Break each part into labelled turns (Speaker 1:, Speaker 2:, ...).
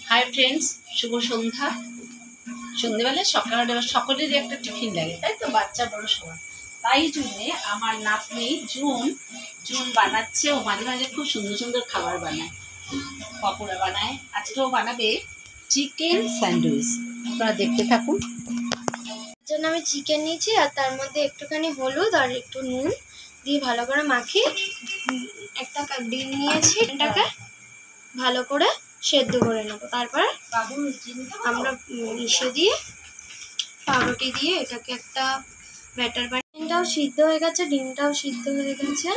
Speaker 1: Hi friends, শুভ সন্ধ্যা। সন্ধ্যেবেলায় সকলেরই একটা টিফিন লাগে, তাই তো, বাচ্চা বড় সবার। তাই জন্যে আমার নাতনি জুন বানাচ্ছে। ও মাঝে মাঝে খুব সুন্দর সুন্দর খাবার বানায়, পকোড়া বানায়। আজকে ও বানাবে চিকেন স্যান্ডউইচ। আপনারা দেখতে থাকুন।
Speaker 2: জন্য আমি চিকেন নিয়েছি আর তার মধ্যে একটুখানি হলুদ আর একটু নুন দিয়ে ভালো করে মাখিয়ে একটা ডিম নিয়েছি। ডিমটাকে ভালো করে সেদ্ধ করে নেবো। তারপর আমরা মিশে দিয়ে পাউরুটি দিয়ে এটাকে একটা ব্যাটার বানিয়ে। ডিমটাও সিদ্ধ হয়ে গেছে,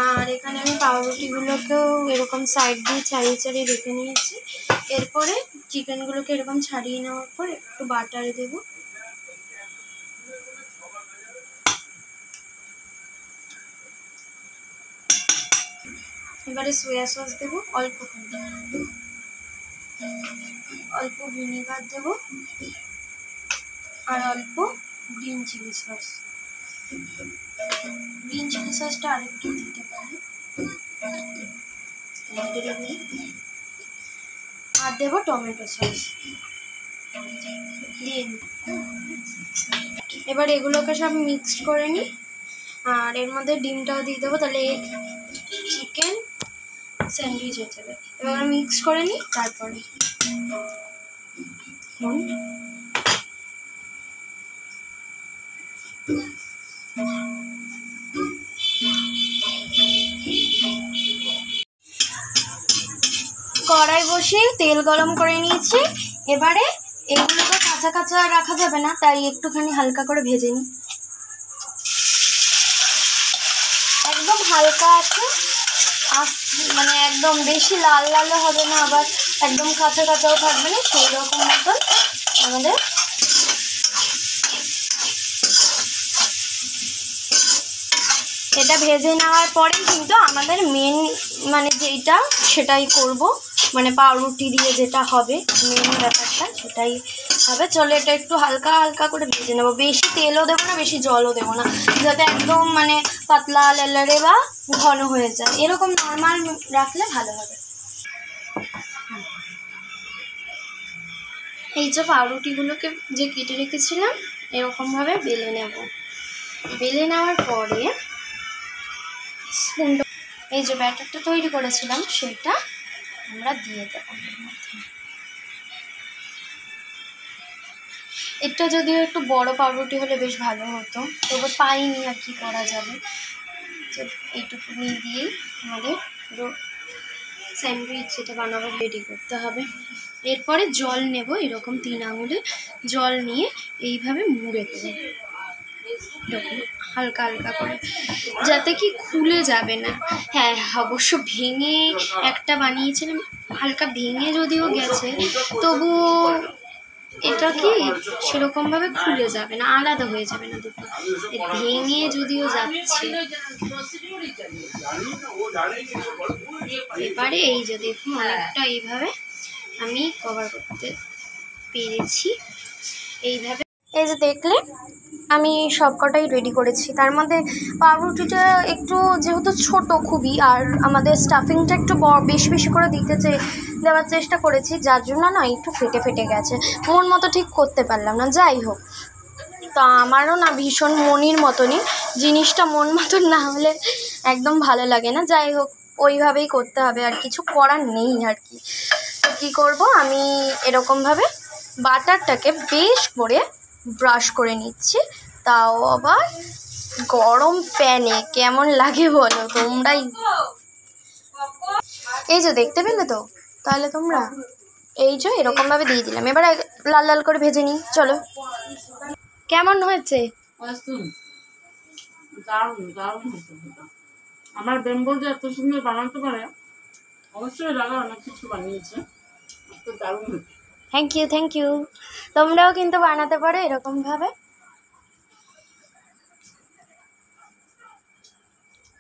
Speaker 2: আর এখানে আমি পাউরুটিগুলোকেও এরকম সাইড দিয়ে ছাড়িয়ে ছাড়িয়ে রেখে নিয়েছি। এরপরে চিকেনগুলোকে এরকম ছাড়িয়ে নেওয়ার পর একটু বাটার দেবো। এবারে সোয়া সস দেবো, অল্প ভিনেগার দেবো আর অল্প গ্রিন চিলি সসটা আরেকটু দিতে পারি। আর দেবো টমেটো সস দিয়ে দিই। এবার এগুলোকে সব মিক্সড করে নিই আর এর মধ্যে ডিমটাও দিয়ে দেবো, তাহলে চিকেন স্যান্ডউইচ হয়ে যাবে। এবার মিক্স করে নিই। তারপরে কড়াই বসিয়ে তেল গরম করে নিয়েছি। এবারে এগুলোকে কাঁচা কাঁচা রাখা যাবে না, তাই একটুখানি হালকা করে ভেজে নিই। একদম হালকা আছে, মানে একদম বেশি লাল লালও হবে না, আবার একদম কাঁচা কাঁচাও থাকবে না, সেই রকম মতন আমাদের এটা ভেজে নেওয়ার পরে কিন্তু আমাদের মেন মানে যেটা সেটাই করব, মানে পাউরুটি দিয়ে যেটা হবে মেন ব্যাপারটা সেটাই হবে। চলো এটা একটু হালকা হালকা করে ভেজে নেবো। বেশি তেলও দেবো না, বেশি জলও দেবো না, যাতে একদম মানে পাতলা লেলারে বা ঘন হয়ে যায়। এরকম নর্মাল রাখলে ভালো হবে। এই যে পাউরুটিগুলোকে যে কেটে রেখেছিলাম এরকমভাবে বেলে নেব। বেলে নেওয়ার পরে এই যে ব্যাটারটা তৈরি করেছিলাম সেটা আমরা দিয়ে দেব। এটা যদিও একটু বড় পাউরুটি হলে বেশ ভালো হতো, তবে পাইনি, আর কি করা যাবে। এইটুকুনি দিয়েই আমাদের পুরো স্যান্ডউইচ যেটা বানাবো রেডি করতে হবে। এরপরে জল নেব, এরকম 3 আঙুলে জল নিয়ে এইভাবে মুড়ে দেবো, এরকম হালকা হালকা করে, যাতে কি খুলে যাবে না। হ্যাঁ, অবশ্য ভেঙে একটা বানিয়েছিলাম, হালকা ভেঙে যদিও গেছে, তবুও এটা কি সেরকমভাবে খুলে যাবে না, আলাদা হয়ে যাবে না দুটো। ভেঙে যদিও যাচ্ছে। এবারে এই যে দেখুন অনেকটা এইভাবে আমি কভার করতে পেরেছি। এইভাবে এই যে দেখলে আমি সবকটাই রেডি করেছি। তার মধ্যে পাউরুটিটা একটু যেহেতু ছোট খুবই, আর আমাদের স্টাফিংটা একটু বেশি বেশি করে দেওয়ার চেষ্টা করেছি, যার জন্য না একটু ফেটে ফেটে গেছে, মন মতো ঠিক করতে পারলাম না। যাই হোক, তা আমারও না ভীষণ মনির মতনই, জিনিসটা মন মতন না হলে একদম ভালো লাগে না। যাই হোক, ওইভাবেই করতে হবে, আর কিছু করার নেই আর কি। তো কী করবো, আমি এরকমভাবে বাটারটাকে বেশ করে ব্রাশ করে নিচ্ছি, তাও আবার গরম প্যানে। কেমন লাগে বলো তোমরাই। এই যে দেখতে পেলে তো তাহলে তোমরা, এই যে এরকমভাবে দিয়ে দিলাম। এবার লাল লাল করে ভেজে নিই। চলো, কেমন হয়েছে?
Speaker 1: আমার বেম্বল যে এত সুন্দর বানাতে পারে, অবশ্যই দাদা অনেক কিছু বানিয়েছে, দারুণ হয়েছে।
Speaker 2: Thank you. তোমরাও কিন্তু বানাতে পারো এরকমভাবে।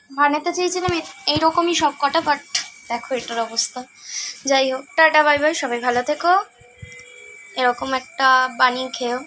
Speaker 2: বানাতে চেয়েছিলাম এইরকমই সব কটা, বাট দেখো এটার অবস্থা। যাই হোক, টাটা বাই বাই, সবাই ভালো থেকো। এরকম একটা বানিয়ে খেও।